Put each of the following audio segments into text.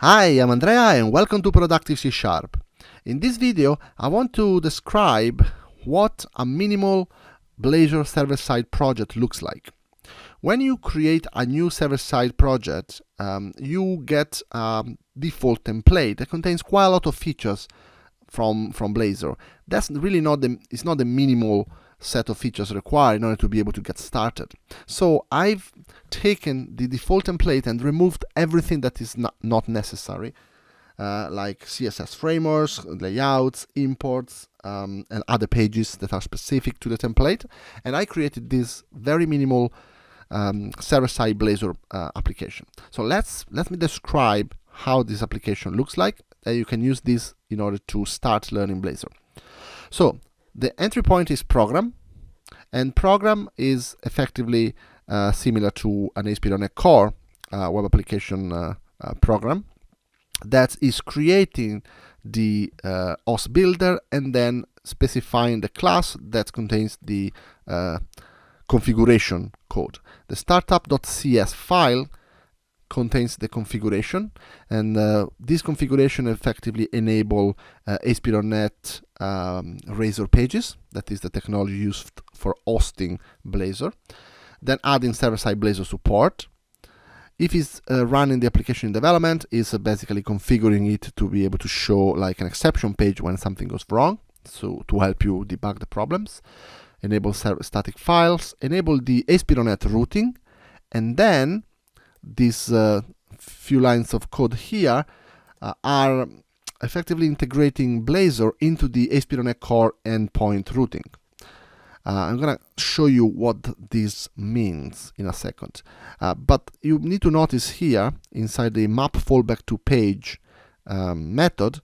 Hi, I'm Andrea and welcome to Productive C#. In this video, I want to describe what a minimal blazor server-side project looks like. When you create a new server-side project, you get a default template that contains quite a lot of features from Blazor. That's really not the minimal set of features required in order to be able to get started. So I've taken the default template and removed everything that is not necessary, like CSS frameworks, layouts, imports, and other pages that are specific to the template. And I created this very minimal server-side Blazor application. So let me describe how this application looks like. You can use this in order to start learning Blazor. So the entry point is program, and program is effectively similar to an ASP.NET Core web application program that is creating the OS builder and then specifying the class that contains the configuration code. The startup.cs file contains the configuration, and this configuration effectively enable ASP.NET Razor pages. That is the technology used for hosting Blazor. Then adding server-side Blazor support. If it's running the application in development, it's basically configuring it to be able to show like an exception page when something goes wrong, so to help you debug the problems. Enable static files, enable the ASP.NET routing, and then these few lines of code here are effectively integrating Blazor into the ASP.NET Core endpoint routing. I'm going to show you what this means in a second. But you need to notice here, inside the map fallback to page method,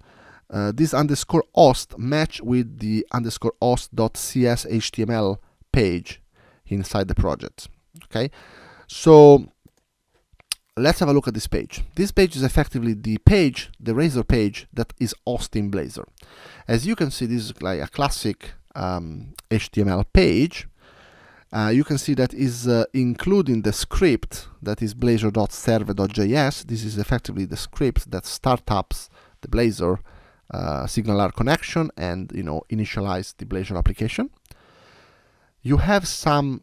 this underscore host match with the underscore host.cs HTML page inside the project. Okay, so let's have a look at this page. This page is effectively the page, the Razor page that is hosting Blazor. As you can see, this is like a classic HTML page. You can see that is including the script that is blazor.server.js. This is effectively the script that startups the Blazor SignalR connection and initialize the Blazor application. You have some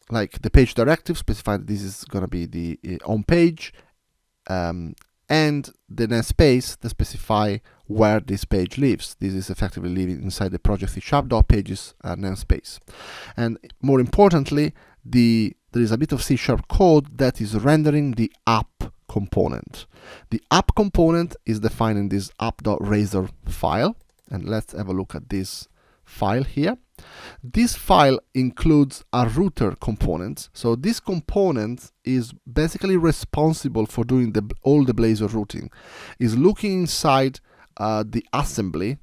like the page directive specified this is going to be the home page, and the namespace that specify where this page lives. This is effectively living inside the project C#.pages namespace. And more importantly, there is a bit of C# code that is rendering the app component. The app component is defined in this app.razor file, and let's have a look at this file here. This file includes a router component. So this component is basically responsible for doing all the Blazor routing. Is looking inside the assembly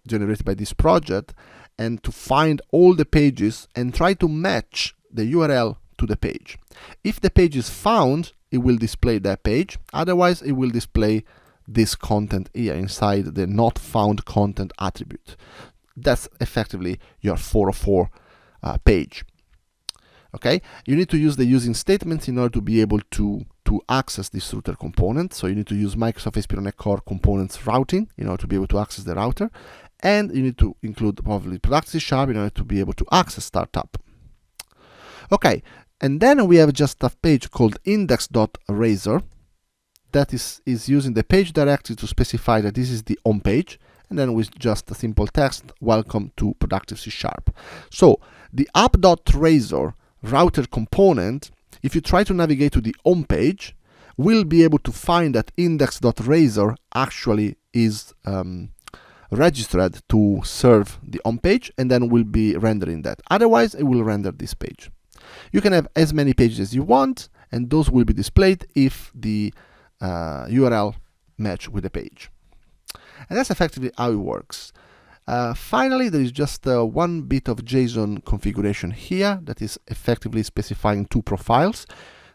generated by this project and to find all the pages and try to match the URL to the page. If the page is found, it will display that page. Otherwise, it will display this content here inside the not found content attribute. That's effectively your 404 page. Okay, you need to use the using statements in order to be able to access this router component. So you need to use Microsoft ASP.NET Core components routing in order to be able to access the router, and you need to include probably Productive C# in order to be able to access startup. Okay, and then we have just a page called index.razor that is using the page directory to specify that this is the home page, and then with just a simple text, welcome to Productive C#. So the app.razor router component, if you try to navigate to the home page, will be able to find that index.razor actually is registered to serve the home page, and then will be rendering that. Otherwise, it will render this page. You can have as many pages as you want, and those will be displayed if the URL match with the page. And that's effectively how it works. Finally, there is just one bit of JSON configuration here that is effectively specifying two profiles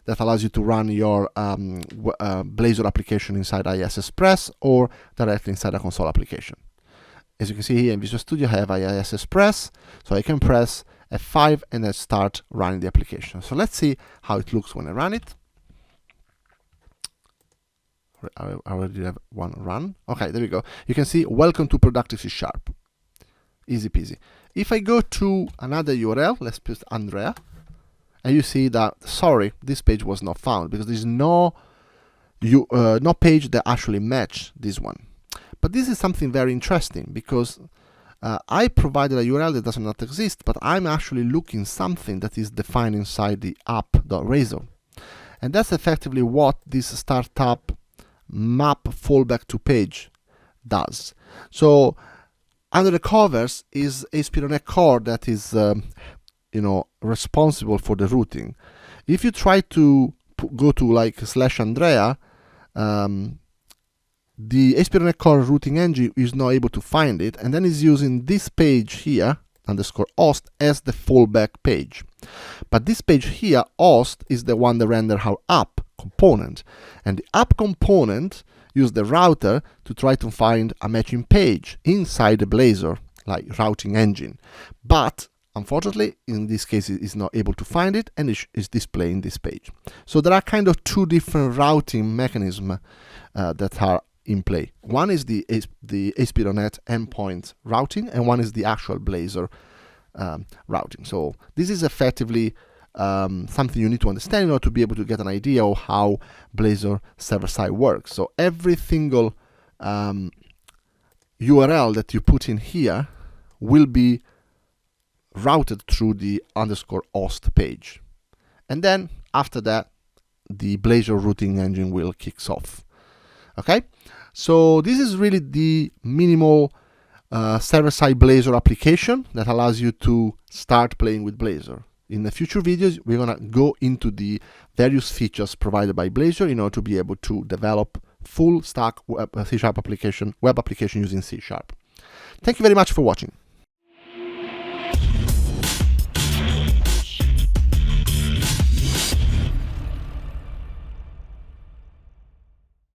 that allows you to run your Blazor application inside IIS Express or directly inside a console application. As you can see here in Visual Studio, I have IIS Express, so I can press F5 and then start running the application. So let's see how it looks when I run it. I already have one run. Okay, there we go. You can see welcome to productive C#. Easy peasy. If I go to another URL, let's put Andrea, and you see that, sorry, this page was not found because there's no page that actually match this one. But this is something very interesting because I provided a URL that does not exist, but I'm actually looking something that is defined inside the app.razor. And that's effectively what this startup map fallback to page does. So under the covers is ASP.NET Core that is responsible for the routing. If you try to go to like /Andrea, the ASP.NET Core routing engine is not able to find it, and then is using this page here, _host, as the fallback page. But this page here, host, is the one that renders our app component. And the app component uses the router to try to find a matching page inside the blazor, like routing engine. But unfortunately, in this case, it is not able to find it, and it is displaying this page. So there are kind of two different routing mechanisms that are in play. One is the ASP.NET endpoint routing, and one is the actual blazor routing. So this is effectively something you need to understand in order to be able to get an idea of how blazor server-side works. So every single URL that you put in here will be routed through the _host page. And then after that, the blazor routing engine will kick off. Okay, so this is really the minimal server-side blazor application that allows you to start playing with blazor. In the future videos, we're gonna go into the various features provided by blazor in order to be able to develop full stack C# application, web application using C#. Thank you very much for watching.